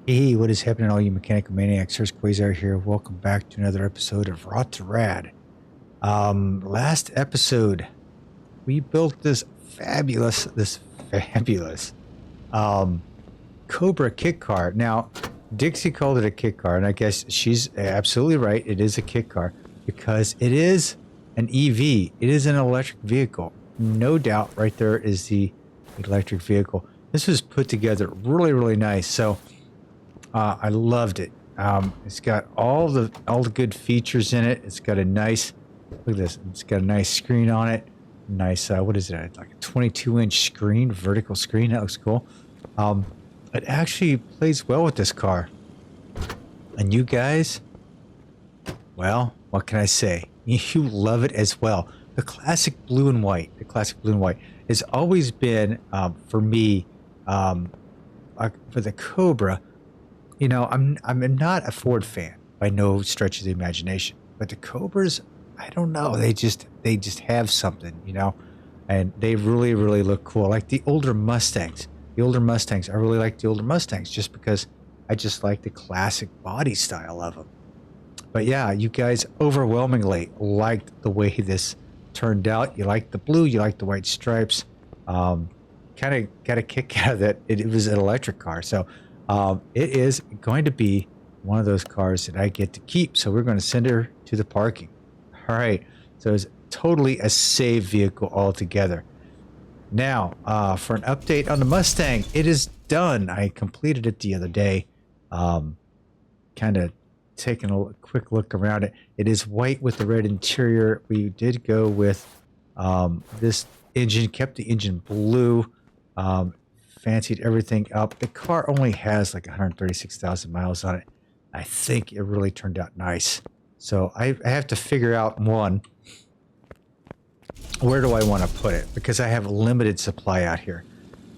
Hey, what is happening, all you mechanical maniacs? Here's Quayzar here. Welcome back to another episode of Rot2Rad. Last episode, we built this fabulous Cobra kit car. Now, Dixie called it a kit car, and I guess she's absolutely right. It is a kit car because it is an EV. It is an electric vehicle. No doubt, right there is the electric vehicle. This was put together really nice. So. I loved it. It's got all the good features in it. It's got a nice, look at this. It's got a nice screen on it. Nice, what is it? Like a 22-inch screen, vertical screen. That looks cool. It actually plays well with this car. And you guys, well, what can I say? You love it as well. The classic blue and white. The classic blue and white has always been, for me, for the Cobra. You know, I'm not a Ford fan by no stretch of the imagination, but the Cobras, I don't know, they just have something, you know, and they really look cool. Like the older Mustangs. I really like the older Mustangs just because I just like the classic body style of them. But yeah, you guys overwhelmingly liked the way this turned out. You liked the blue, you liked the white stripes. Kind of got a kick out of that. It was an electric car, so. It is going to be one of those cars that I get to keep. So we're going to send her to the parking. All right. So it's totally a save vehicle altogether. Now, for an update on the Mustang, it is done. I completed it the other day. Kind of taking a quick look around it. It is white with the red interior. We did go with this engine, kept the engine blue. Fancied everything up. The car only has like 136,000 miles on it. I think it really turned out nice. So I have to figure out, one, where do I want to put it? Because I have a limited supply out here.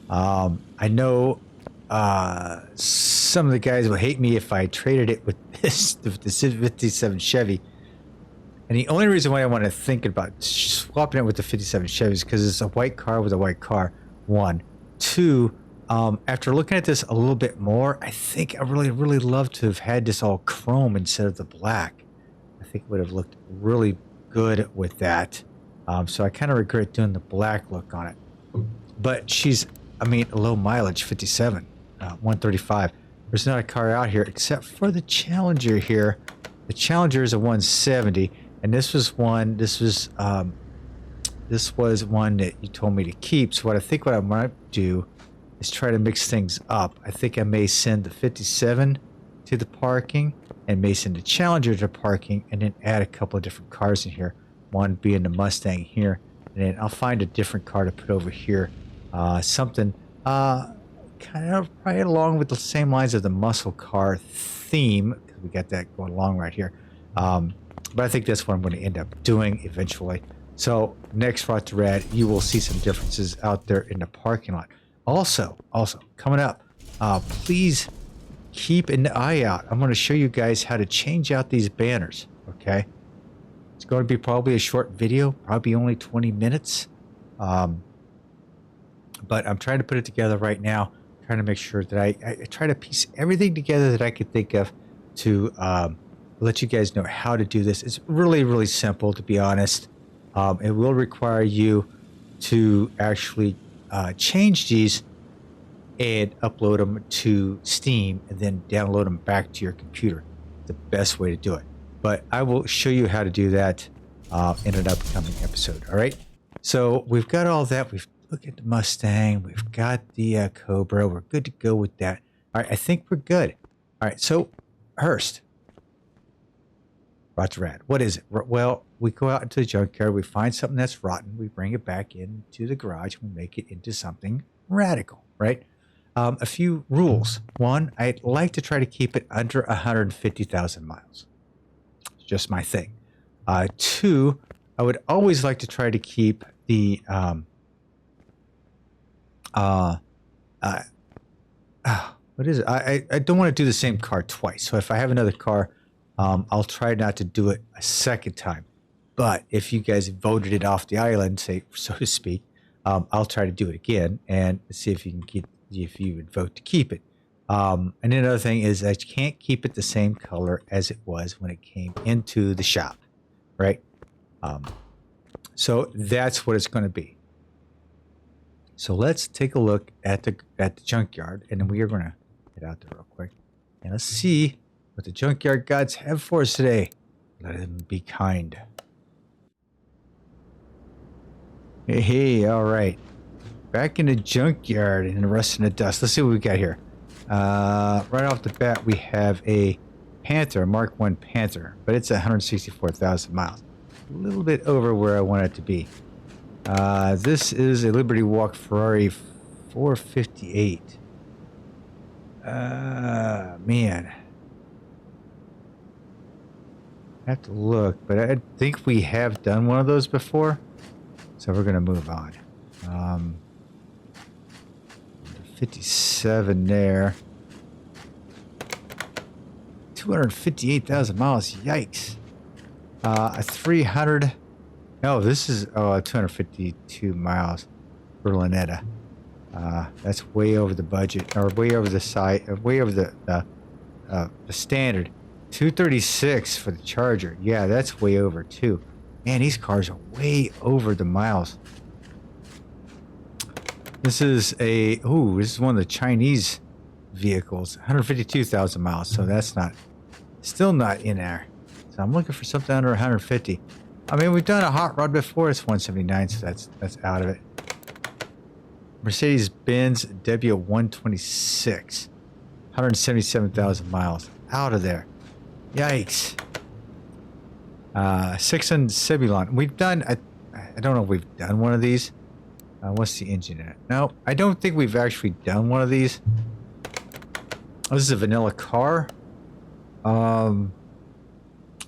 I know some of the guys will hate me if I traded it with the 57 Chevy. And the only reason why I want to think about swapping it with the 57 Chevy is because it's a white car with a white car, one. Two, after looking at this a little bit more, I think I really love to have had this all chrome instead of the black. I think it would have looked really good with that. So I kind of regret doing the black look on it. But she's, I mean, low mileage, 57, 135. There's not a car out here except for the Challenger here. The Challenger is a 170, and this was one that you told me to keep. So what I might do is try to mix things up. I think I may send the 57 to the parking and may send the Challenger to parking and then add a couple of different cars in here. One being the Mustang here. And then I'll find a different car to put over here. Something kind of right along with the same lines of the muscle car theme, because we got that going along right here. But I think that's what I'm going to end up doing eventually. So next Rot2Rad, you will see some differences out there in the parking lot. Also coming up, please keep an eye out. I'm going to show you guys how to change out these banners. Okay, it's going to be probably a short video, probably only 20 minutes. But I'm trying to put it together right now. Trying to make sure that I try to piece everything together that I could think of to let you guys know how to do this. It's really simple, to be honest. It will require you to actually change these and upload them to Steam and then download them back to your computer. The best way to do it. But I will show you how to do that in an upcoming episode. All right. So we've got all that. We've looked at the Mustang. We've got the Cobra. We're good to go with that. All right. I think we're good. All right. So Hurst. Rot2Rad. What is it? Well, we go out into the junkyard, we find something that's rotten, we bring it back into the garage, we make it into something radical, right? A few rules. One, I'd like to try to keep it under 150,000 miles. It's just my thing. Two, I would always like to try to keep the what is it? I don't want to do the same car twice. So if I have another car, I'll try not to do it a second time. But if you guys voted it off the island, say so to speak, I'll try to do it again and see if you can if you would vote to keep it. And another thing is I can't keep it the same color as it was when it came into the shop, right? So that's what it's going to be. So let's take a look at the junkyard, and then we are going to get out there real quick and let's see what the junkyard gods have for us today. Let them be kind. Hey, all right. Back in the junkyard and the rust in the dust. Let's see what we got here. Right off the bat, we have a Panther, a Mark I Panther, but it's 164,000 miles. A little bit over where I want it to be. This is a Liberty Walk Ferrari 458. Man. I have to look, but I think we have done one of those before. So we're going to move on. 57 there. 258,000 miles. Yikes. A 300. No, this is 252 miles for Lynetta. That's way over the budget, or way over the site, way over the standard. 236 for the Charger. Yeah, that's way over too. Man, these cars are way over the miles. This is this is one of the Chinese vehicles. 152,000 miles, so that's still not in there. So I'm looking for something under 150. I mean, we've done a hot rod before. It's 179, so that's out of it. Mercedes-Benz Ep.117. 177,000 miles. Out of there. Yikes. 600 Sebulon. We've done, I don't know if we've done one of these. What's the engine in it? No, I don't think we've actually done one of these. Oh, this is a vanilla car.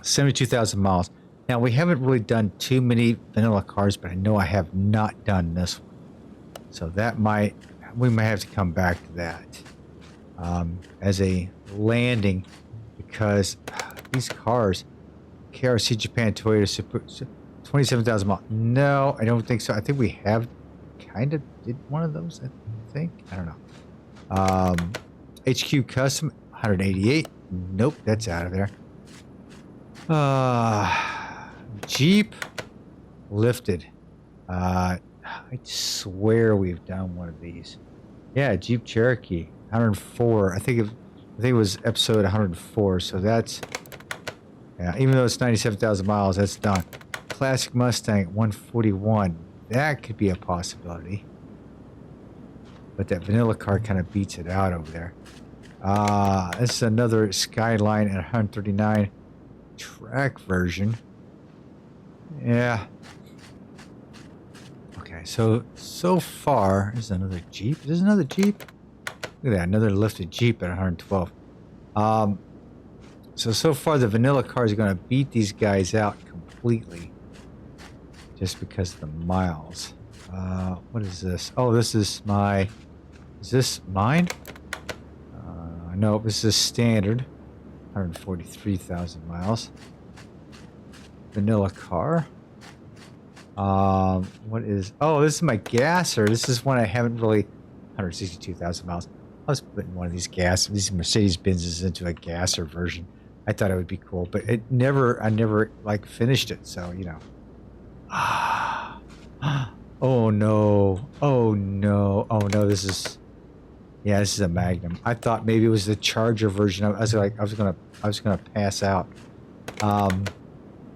72,000 miles. Now, we haven't really done too many vanilla cars, but I know I have not done this one. So we might have to come back to that as a landing, because these cars, KRC Japan Toyota Super 27,000 miles. No, I don't think so. I think we have kind of did one of those, I think. I don't know. HQ Custom 188. Nope, that's out of there. Jeep Lifted. I swear we've done one of these. Yeah, Jeep Cherokee 104. I think it was episode 104. So that's, yeah, even though it's 97,000 miles, that's done. Classic Mustang 141. That could be a possibility. But that vanilla car kind of beats it out over there. This is another Skyline at 139 track version. Yeah. Okay, so far, there's another Jeep. There's another Jeep. Look at that, another lifted Jeep at 112. So far the vanilla cars are going to beat these guys out completely, just because of the miles. What is this? Oh, this is my. Is this mine? No, this is standard. 143,000 miles. Vanilla car. What is? Oh, this is my gasser. This is one I haven't really. 162,000 miles. I was putting one of these Mercedes-Benzes into a gasser version. I thought it would be cool, but I never like finished it. So, you know. Oh no. Oh no. Oh no, this is a Magnum. I thought maybe it was the Charger version. I was gonna pass out.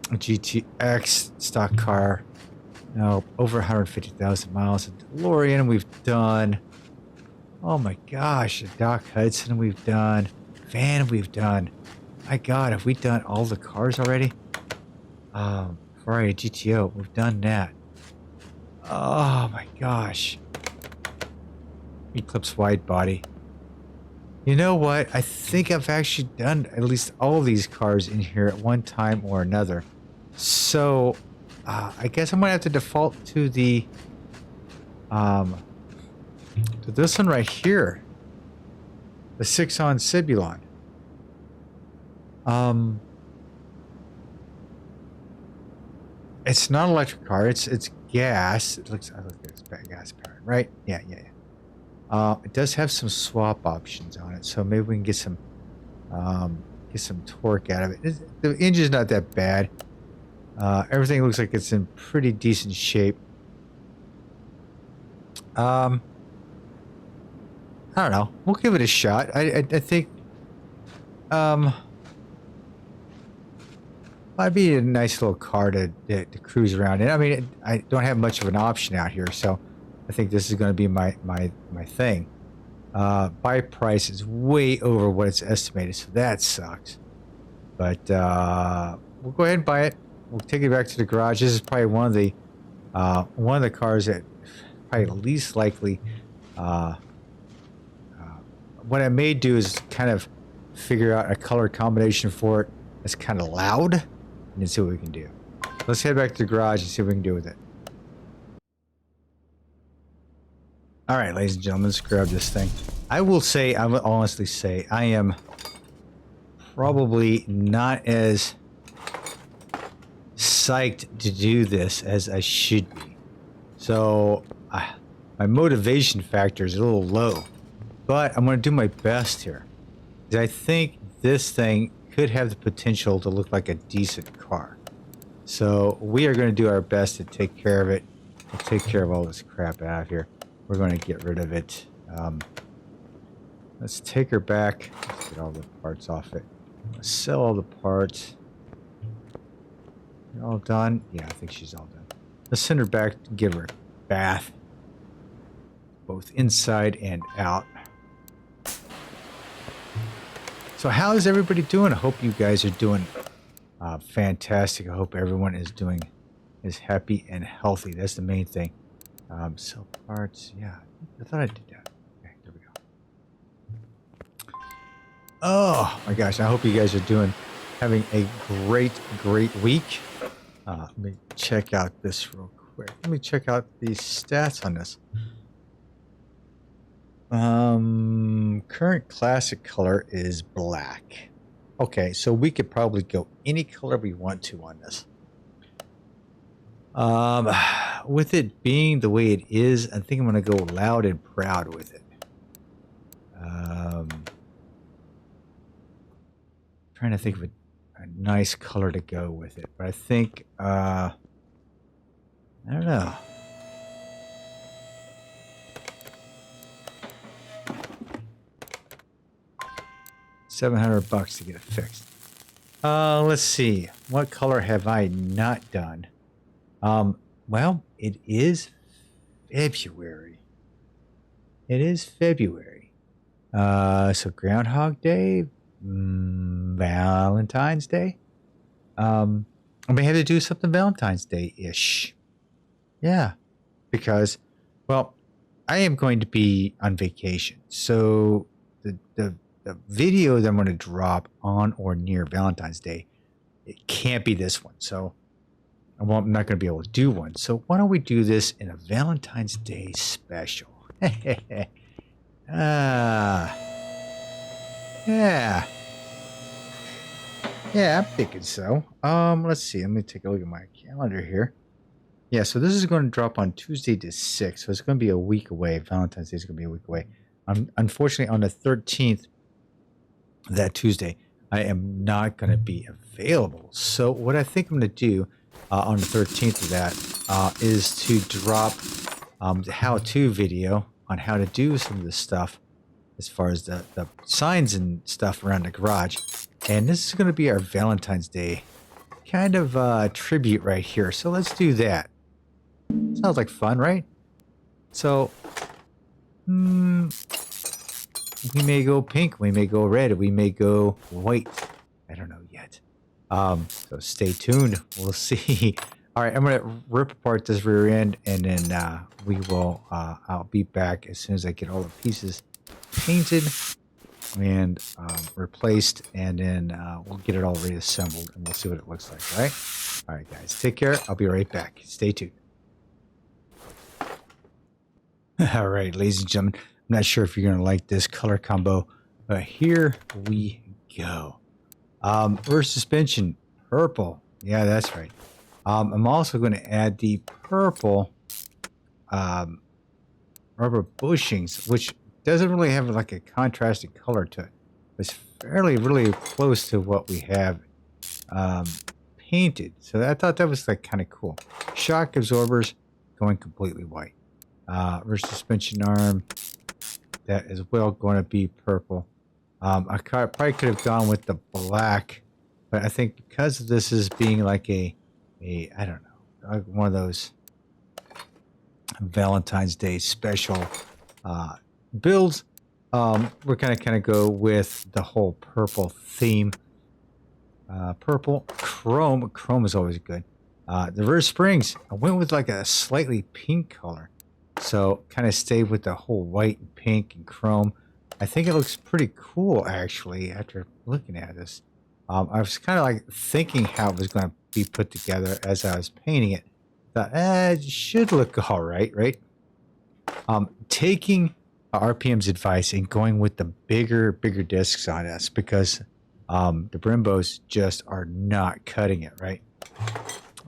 GTX stock car. No, over 150,000 miles. A DeLorean we've done. Oh my gosh, a Doc Hudson we've done. Van we've done. My God, have we done all the cars already? Ferrari GTO, we've done that. Oh my gosh. Eclipse wide body. You know what? I think I've actually done at least all of these cars in here at one time or another. So, I guess I'm gonna have to default to the to this one right here, the 6-on Sebulon. It's not an electric car. It's gas. It looks like it's gas powered, right? Yeah. It does have some swap options on it, so maybe we can get some torque out of it. The engine's not that bad. Everything looks like it's in pretty decent shape. I don't know. We'll give it a shot. I think might be a nice little car to cruise around in. I mean, I don't have much of an option out here, so I think this is going to be my thing. Buy price is way over what it's estimated, so that sucks. But we'll go ahead and buy it. We'll take it back to the garage. This is probably one of the cars that probably least likely. What I may do is kind of figure out a color combination for it that's kind of loud, and then see what we can do. Let's head back to the garage and see what we can do with it. All right, ladies and gentlemen, let's grab this thing. I will honestly say, I am probably not as psyched to do this as I should be. So, my motivation factor is a little low. But I'm going to do my best here. I think this thing could have the potential to look like a decent car. So we are going to do our best to take care of it. We'll take care of all this crap out of here. We're going to get rid of it. Let's take her back. Let's get all the parts off it. Let's sell all the parts. You're all done? Yeah, I think she's all done. Let's send her back and give her a bath. Both inside and out. So how is everybody doing? I hope you guys are doing fantastic. I hope everyone is happy and healthy. That's the main thing. Sell parts. Yeah, I thought I did that. Okay, there we go. Oh my gosh, I hope you guys are having a great week. Let me check out this real quick. Let me check out these stats on this. Current classic color is black. Okay, so we could probably go any color we want to on this. With it being the way it is, I think I'm going to go loud and proud with it. Trying to think of a nice color to go with it, but I think, I don't know. $700 to get it fixed. Let's see. What color have I not done? Well, it is February. It is February. So Groundhog Day, Valentine's Day. I may have to do something Valentine's Day-ish. Yeah, because, well, I am going to be on vacation. So the video that I'm going to drop on or near Valentine's Day, it can't be this one. So I'm not going to be able to do one. So why don't we do this in a Valentine's Day special? Yeah. Yeah, I'm thinking so. Let's see. Let me take a look at my calendar here. Yeah, so this is going to drop on Tuesday the 6th. So it's going to be a week away. Valentine's Day is going to be a week away. Unfortunately, on the 13th, that Tuesday, I am not going to be available. So what I think I'm going to do on the 13th of that is to drop the how-to video on how to do some of this stuff as far as the signs and stuff around the garage. And this is going to be our Valentine's Day kind of tribute right here. So let's do that. Sounds like fun, right? So, we may go pink, we may go red, we may go white. I don't know yet. So stay tuned. We'll see. All right, I'm going to rip apart this rear end, and then we will, I'll be back as soon as I get all the pieces painted and replaced, and then we'll get it all reassembled, and we'll see what it looks like, all right? All right, guys, take care. I'll be right back. Stay tuned. All right, ladies and gentlemen, I'm not sure if you're going to like this color combo, but here we go. Rear suspension, purple. Yeah, that's right. I'm also going to add the purple rubber bushings, which doesn't really have like a contrasting color to it. It's fairly really close to what we have um, painted. So I thought that was like kind of cool. Shock absorbers going completely white. Rear suspension arm, that is well going to be purple. I probably could have gone with the black, but I think because this is being like a I don't know, like one of those Valentine's Day special builds, we're gonna kind of go with the whole purple theme. Purple chrome. Chrome is always good. The rear springs, I went with like a slightly pink color, so kind of stayed with the whole white and pink and chrome. I think it looks pretty cool actually after looking at this. I was kind of like thinking how it was going to be put together as I was painting it. Thought, it should look all right, right? Taking RPM's advice and going with the bigger discs on us because the Brimbos just are not cutting it, right?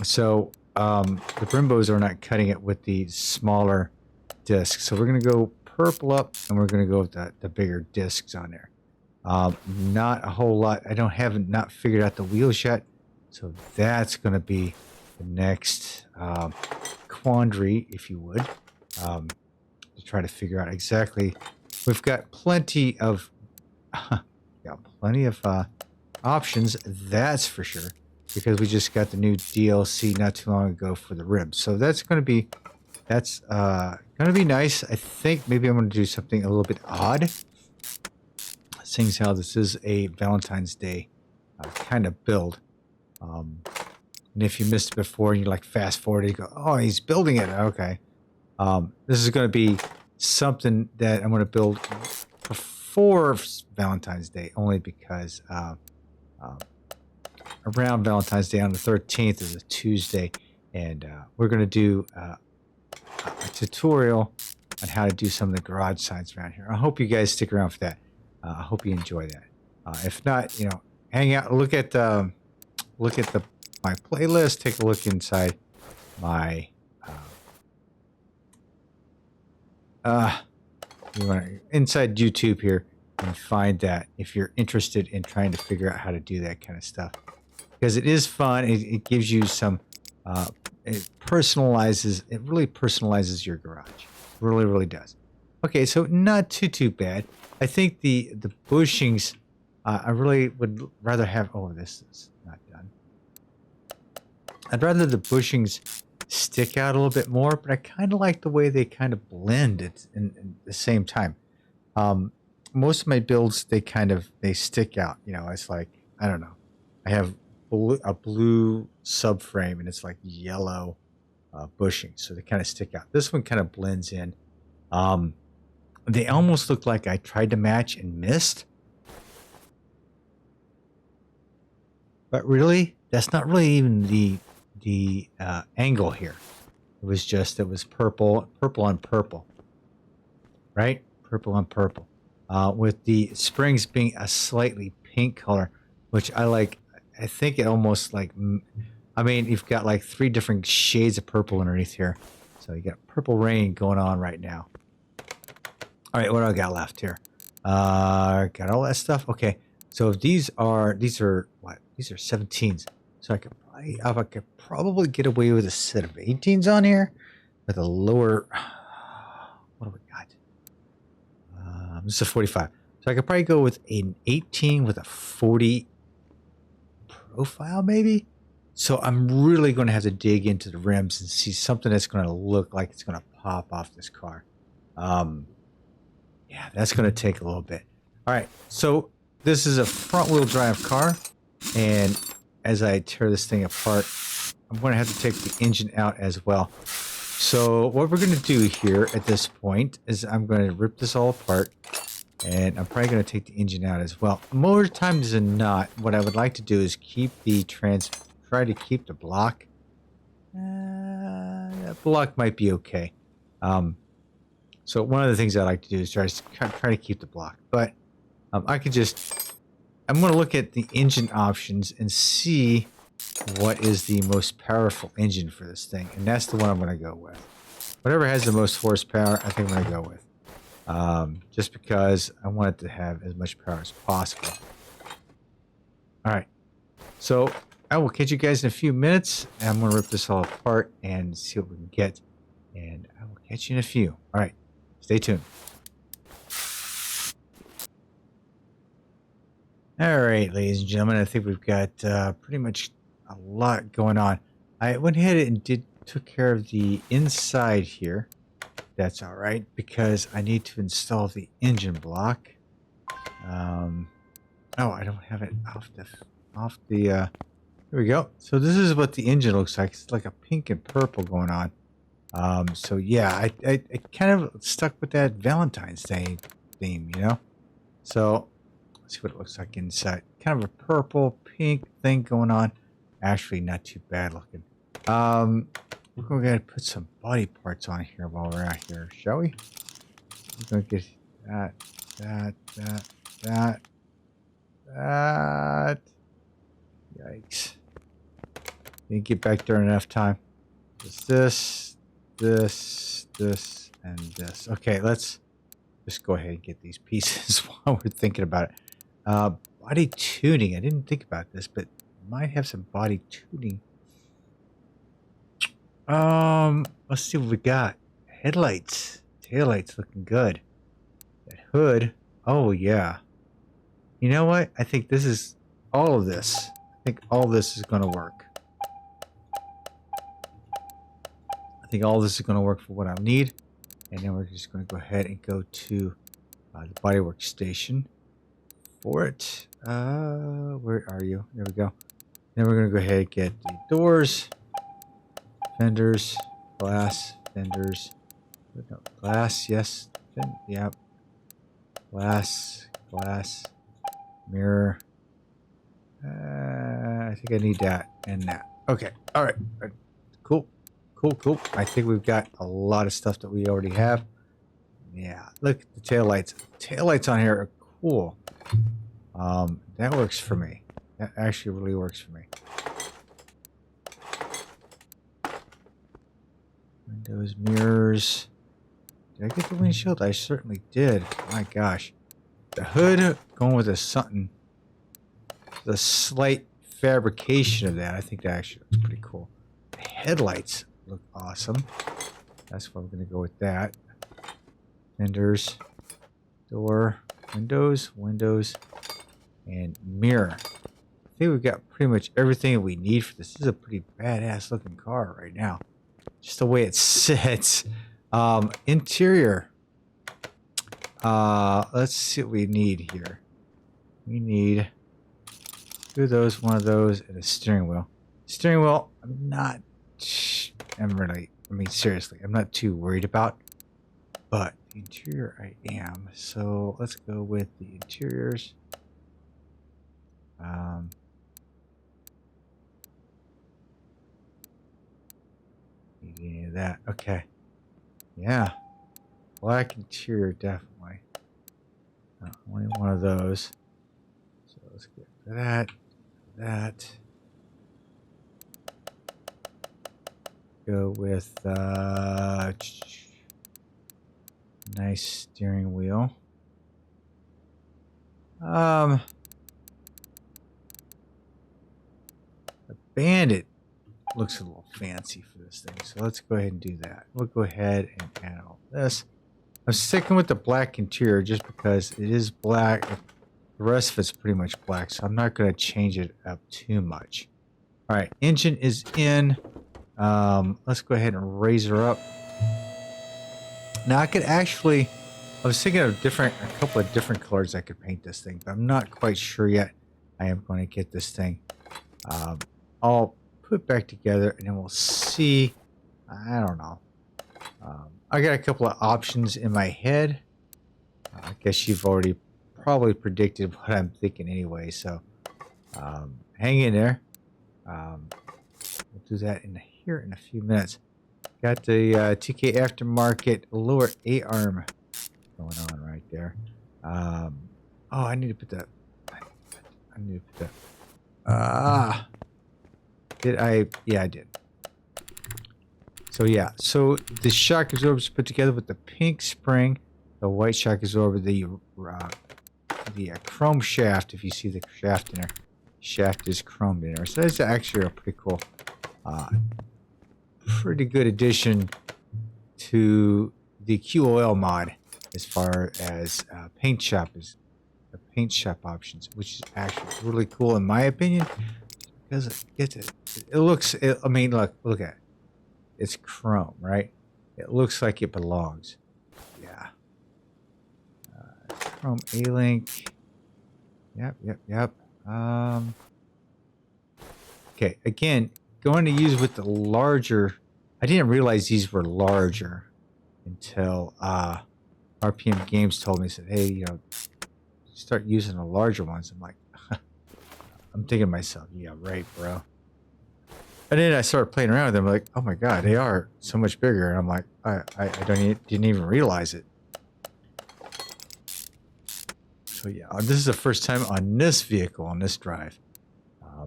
So the Brimbos are not cutting it with the smaller discs. So we're going to go purple up and we're going to go with the bigger discs on there. Not a whole lot. I haven't not figured out the wheels yet. So that's going to be the next quandary, if you would, to try to figure out exactly. We've got plenty of options, that's for sure, because we just got the new DLC not too long ago for the ribs. So that's going to be nice. I think maybe I'm going to do something a little bit odd, seeing as how this is a Valentine's Day kind of build. And if you missed it before and you like fast forward, you go, oh, he's building it. Okay. This is going to be something that I'm going to build before Valentine's Day, only because around Valentine's Day on the 13th is a Tuesday, and we're going to do a tutorial on how to do some of the garage signs around here. I hope you guys stick around for that. I hope you enjoy that. If not, hang out, look at my playlist, take a look inside my inside YouTube here and find that if you're interested in trying to figure out how to do that kind of stuff, because it is fun. It gives you some it really personalizes your garage. Really does. Okay, so not too bad. I think the bushings, I really would rather have, this is not done. I'd rather the bushings stick out a little bit more, but I kind of like the way they kind of blend it in the same time. Most of my builds, they stick out. It's like, I don't know. I have a blue subframe and it's like yellow bushing, so they kind of stick out. This one kind of blends in. They almost look like I tried to match and missed. But really, that's not really even the angle here. It was purple on purple, right? Purple on purple, with the springs being a slightly pink color, which I like. I think it almost like, you've got like 3 different shades of purple underneath here. So you got purple rain going on right now. All right, what do I got left here? Got all that stuff. Okay, so these are what? These are 17s. So I could probably get away with a set of 18s on here with a lower. What do we got? This is a 45. So I could probably go with an 18 with a 40 profile, maybe. So I'm really going to have to dig into the rims and see something that's going to look like it's going to pop off this car. Yeah, that's going to take a little bit. All right, so this is a front-wheel drive car, and as I tear this thing apart, I'm going to have to take the engine out as well. So what we're going to do here at this point is I'm going to rip this all apart, and I'm probably going to take the engine out as well. More times than not, what I would like to do is try to keep the block. That block might be okay. So one of the things I like to do is try to keep the block, but I'm going to look at the engine options and see what is the most powerful engine for this thing, and that's the one I'm going to go with. Whatever has the most horsepower, I think I'm going to go with. just because I want it to have as much power as possible. All right, so I will catch you guys in a few minutes, and I'm going to rip this all apart and see what we can get, and I will catch you in a few. All right, stay tuned. All right, ladies and gentlemen, I think we've got pretty much a lot going on. I went ahead and took care of the inside here. That's all right, because I need to install the engine block. Oh, I don't have it off the here we go. So this is what the engine looks like. It's like a pink and purple going on. So yeah, I kind of stuck with that Valentine's Day theme, you know. So let's see what it looks like inside. Kind of a purple pink thing going on. Actually, not too bad looking. We're going to put some body parts on here while we're out here, shall we? We're going to get that. Yikes. Didn't get back there in enough time. This, and this. Okay, let's just go ahead and get these pieces while we're thinking about it. Body tuning. I didn't think about this, but might have some body tuning. Let's see what we got. Headlights. Taillights looking good. That hood. Oh, yeah. You know what? I think this is all of this. I think all this is going to work. I think all this is going to work for what I need. And then we're just going to go ahead and go to the bodywork station for it. Where are you? There we go. Then we're going to go ahead and get the doors, fenders, glass, fenders. No, glass, yes. Yep. Glass, mirror. I think I need that and that. Okay. All right. Cool. I think we've got a lot of stuff that we already have. Yeah. Look at the taillights. Taillights on here are cool. That works for me. That actually really works for me. Windows, mirrors. Did I get the windshield? I certainly did. My gosh. The hood, going with a something. The slight fabrication of that. I think that actually looks pretty cool. The headlights look awesome. That's why we're going to go with that. Fenders, door, windows, and mirror. I think we've got pretty much everything we need for this. This is a pretty badass looking car right now. Just the way it sits. Interior. Let's see what we need here. We need two of those, one of those, and a steering wheel. Steering wheel, seriously, I'm not too worried about. But the interior I am. So let's go with the interiors. Need any of that? Okay. Yeah. Black interior, definitely. Only one of those. So let's get that. Go with nice steering wheel. The Bandit looks a little fancy for this thing, so let's go ahead and do that. We'll go ahead and add all this. I'm sticking with the black interior just because it is black. The rest of it's pretty much black, so I'm not going to change it up too much. All right, engine is in. Let's go ahead and raise her up. Now I could actually, I was thinking of a couple of different colors I could paint this thing, but I'm not quite sure yet. I am going to get this thing all put back together, and then we'll see. I don't know. I got a couple of options in my head. I guess you've already probably predicted what I'm thinking anyway, so hang in there. We'll do that here in a few minutes. Got the TK Aftermarket lower A-arm going on right there. Oh, I need to put that. Did I? Yeah, I did. So yeah, so the shock absorbers put together with the pink spring. The white shock absorber, the chrome shaft. If you see the shaft in there, shaft is chromed in there. So that's actually a pretty cool, pretty good addition to the QOL mod as far as paint shop options, which is actually really cool in my opinion because it looks. I mean, look at it. It's chrome, right? It looks like it belongs. Yeah. Chrome A-Link. Yep. Okay, again, going to use with the larger. I didn't realize these were larger until RPM Games told me, said, hey, you know, start using the larger ones. I'm like, I'm thinking to myself, yeah, right, bro. And then I started playing around with them, like, oh my god, they are so much bigger. And I'm like, I didn't even realize it. So yeah, this is the first time on this vehicle, on this drive,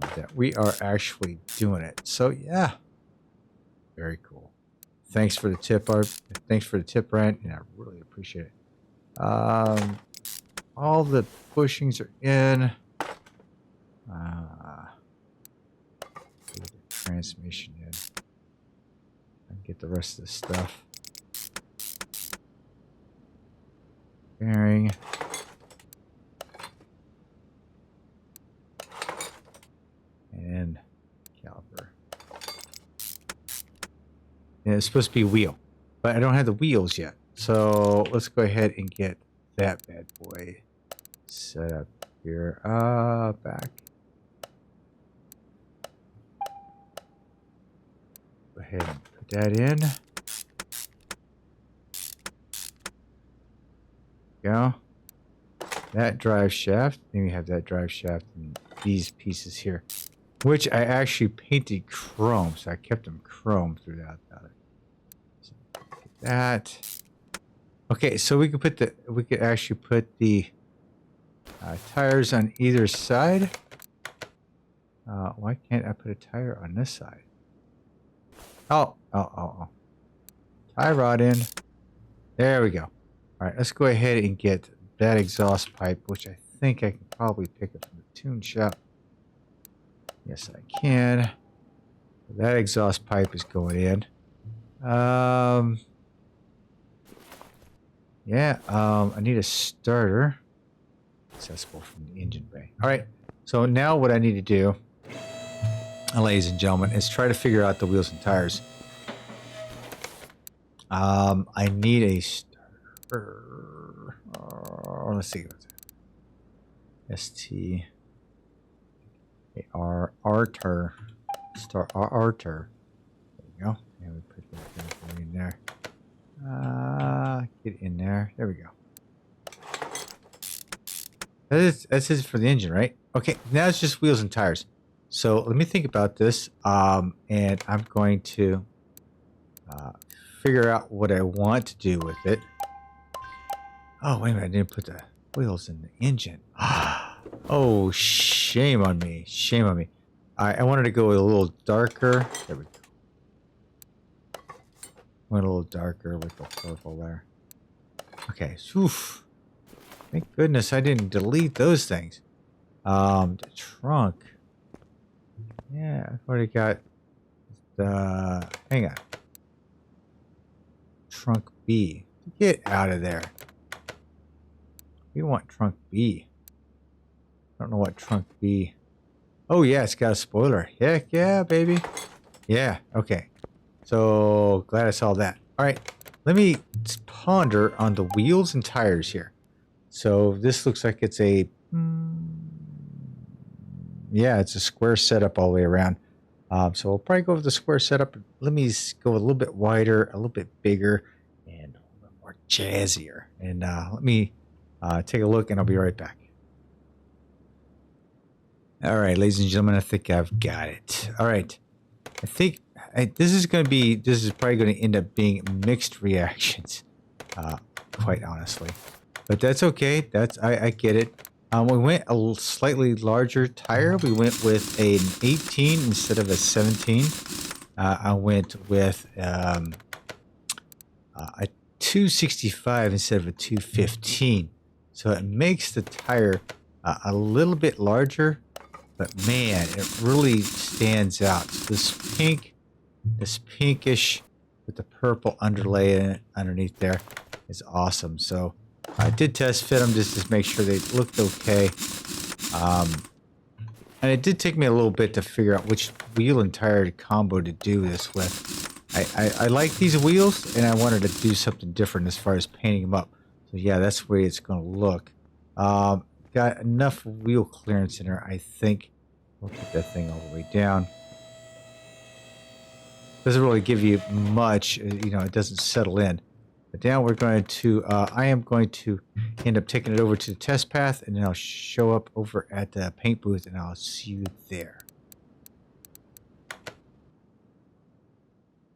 that we are actually doing it. So yeah, very cool. Thanks for the tip, Art. Thanks for the tip, Brent. And I really appreciate it. All the bushings are in. Get the transmission in. And get the rest of the stuff. Bearing. And caliper. And it's supposed to be a wheel, but I don't have the wheels yet. So let's go ahead and get that bad boy set up here. Back. Go ahead and put that in. Go. That drive shaft. Then we have that drive shaft and these pieces here, which I actually painted chrome, so I kept them chrome throughout that. So get that. Okay, so we could actually put the tires on either side. Why can't I put a tire on this side? Oh. Tie rod in. There we go. All right, let's go ahead and get that exhaust pipe, which I think I can probably pick up from the tune shop. Yes, I can. That exhaust pipe is going in. I need a starter accessible from the engine bay. All right, so now what I need to do, ladies and gentlemen, is try to figure out the wheels and tires. I need a starter. Let's see. ST Arter. Arter. There we go. And we put that in there. Get in there. There we go. That's it for the engine, right? Okay, now it's just wheels and tires. So let me think about this. And I'm going to figure out what I want to do with it. Oh, wait a minute. I didn't put the wheels in the engine. Oh, shame on me. Shame on me. I wanted to go a little darker. There we go. Went a little darker with the purple there. Okay. Oof. Thank goodness I didn't delete those things. The trunk. Yeah, I've already got the... Hang on. Trunk B. Get out of there. We want trunk B. I don't know what trunk B... Oh, yeah, it's got a spoiler. Heck yeah, baby. Yeah, okay. So, glad I saw that. All right, let me ponder on the wheels and tires here. So, this looks like it's a... yeah, it's a square setup all the way around. So, we'll probably go with the square setup. Let me go a little bit wider, a little bit bigger, and a little bit more jazzier. And let me take a look, and I'll be right back. All right, ladies and gentlemen, I think I've got it. All right. I think this is probably going to end up being mixed reactions, quite honestly. But that's okay. I get it. We went a slightly larger tire. We went with an 18 instead of a 17. I went with a 265 instead of a 215. So it makes the tire a little bit larger, but man, it really stands out. So this pinkish with the purple underlay underneath there is awesome. So I did test fit them just to make sure they looked okay. And it did take me a little bit to figure out which wheel and tire combo to do this with. I like these wheels, and I wanted to do something different as far as painting them up. So yeah, that's the way it's going to look. Got enough wheel clearance in there, I think. We'll keep that thing all the way down. Doesn't really give you much, you know, it doesn't settle in. But now we're going to, I am going to end up taking it over to the test path, and then I'll show up over at the paint booth, and I'll see you there.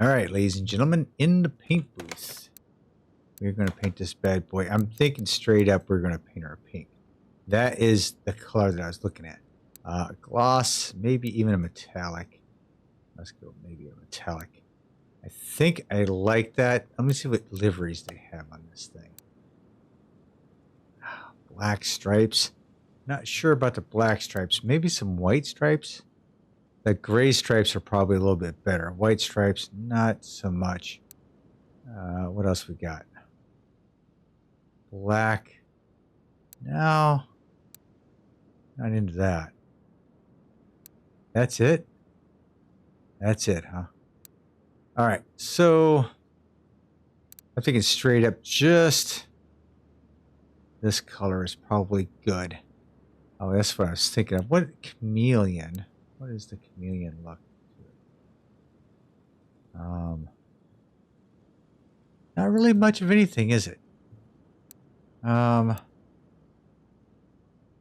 All right, ladies and gentlemen, in the paint booth, we're going to paint this bad boy. I'm thinking straight up we're going to paint her pink. That is the color that I was looking at. Gloss, maybe even a metallic. Let's go maybe a metallic. I think I like that. Let me see what liveries they have on this thing. Black stripes. Not sure about the black stripes. Maybe some white stripes. The gray stripes are probably a little bit better. White stripes, not so much. What else we got? Black. No. Not into that. That's it? That's it, huh? All right, so I'm thinking straight up just this color is probably good. Oh, that's what I was thinking of. What chameleon? What is the chameleon look to it? Not really much of anything, is it? I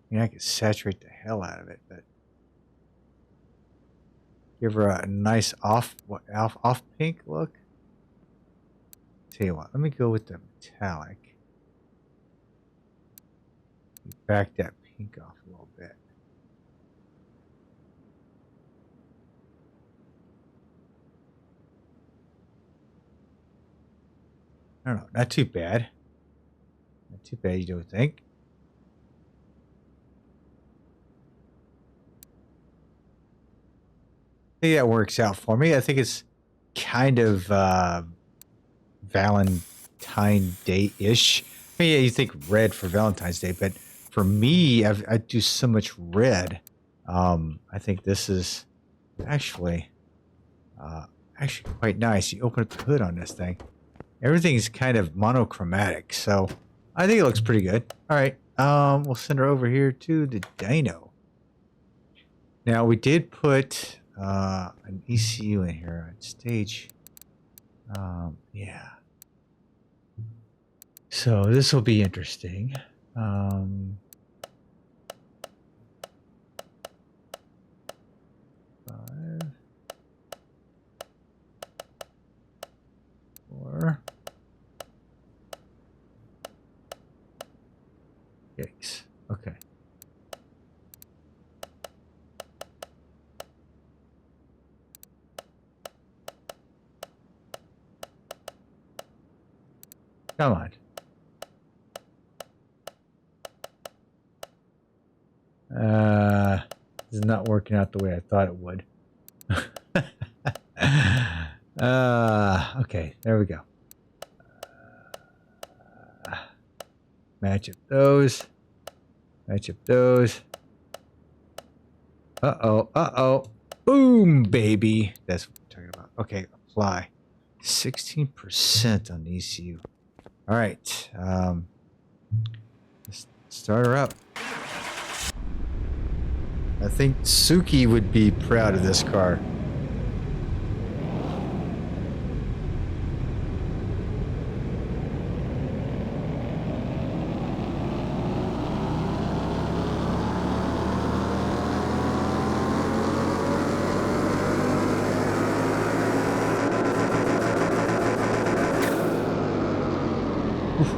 mean, I could saturate the hell out of it, but give her a nice off pink look. Tell you what, let me go with the metallic. Back that pink off a little bit. I don't know, not too bad. Not too bad, you don't think? I think that works out for me. I think it's kind of Valentine Day-ish. I mean, yeah, you think red for Valentine's Day, but for me, I do so much red. I think this is actually quite nice. You open up the hood on this thing. Everything's kind of monochromatic, so I think it looks pretty good. All right, we'll send her over here to the dyno. Now, we did put an ECU in here on stage. Yeah. So this will be interesting. 5, 4. Yikes. Okay. Come on. This is not working out the way I thought it would. Okay, there we go. Match up those. Match up those. Uh-oh. Boom, baby. That's what we're talking about. Okay, apply. 16% on the ECU. All right. Let's start her up. I think Suki would be proud of this car.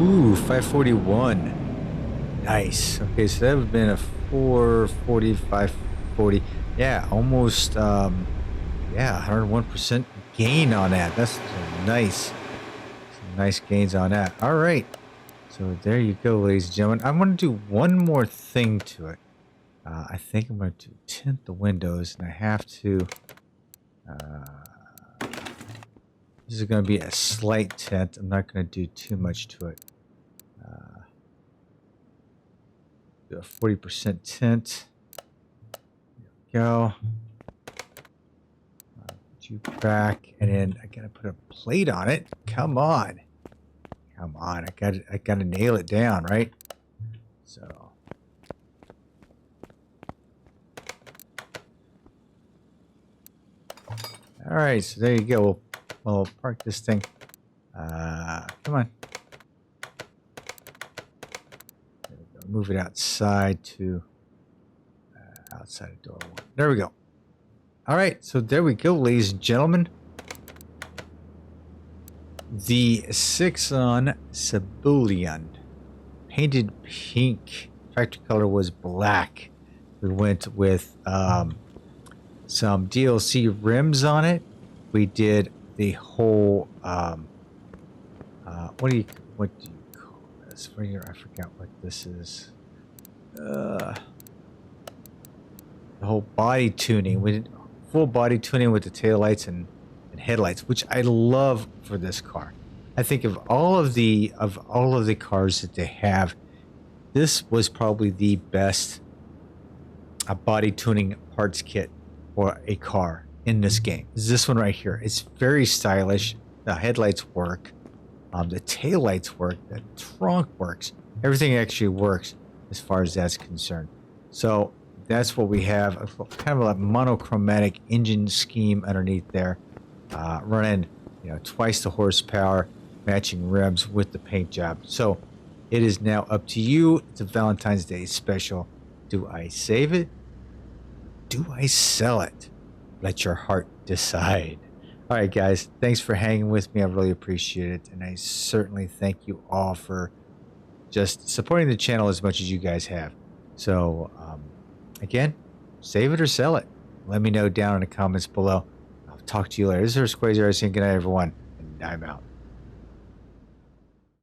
Ooh, 541. Nice. Okay, so that would have been a 440, 540. Yeah, almost, yeah, 101% gain on that. That's nice. some nice gains on that. All right. So there you go, ladies and gentlemen. I want to do one more thing to it. I think I'm going to tint the windows, and I have to... this is going to be a slight tint. I'm not going to do too much to it. Do a 40% tint. There we go. Put you back, and then I got to put a plate on it. Come on. Come on. I got to nail it down, right? So... all right, so there you go. We'll park this thing. Come on. There we go. Move it outside to outside the door. There we go. All right, so there we go, ladies and gentlemen. The Sixon Cebulian, painted pink. Factory color was black. We went with some DLC rims on it. We did the whole what do you call this? I forgot what this is. The whole body tuning. We did full body tuning with the taillights and headlights, which I love for this car. I think of all of the cars that they have, this was probably the best body tuning parts kit for a car in this game. Is this one right here. It's very stylish. The headlights work. The taillights work. The trunk works. Everything actually works as far as that's concerned. So that's what we have. Kind of a monochromatic engine scheme underneath there. Running, twice the horsepower, matching rims with the paint job. So it is now up to you. It's a Valentine's Day special. Do I save it? Do I sell it? Let your heart decide. All right, guys. Thanks for hanging with me. I really appreciate it. And I certainly thank you all for just supporting the channel as much as you guys have. So, again, save it or sell it. Let me know down in the comments below. I'll talk to you later. This is Quayzar saying good night, everyone. And I'm out.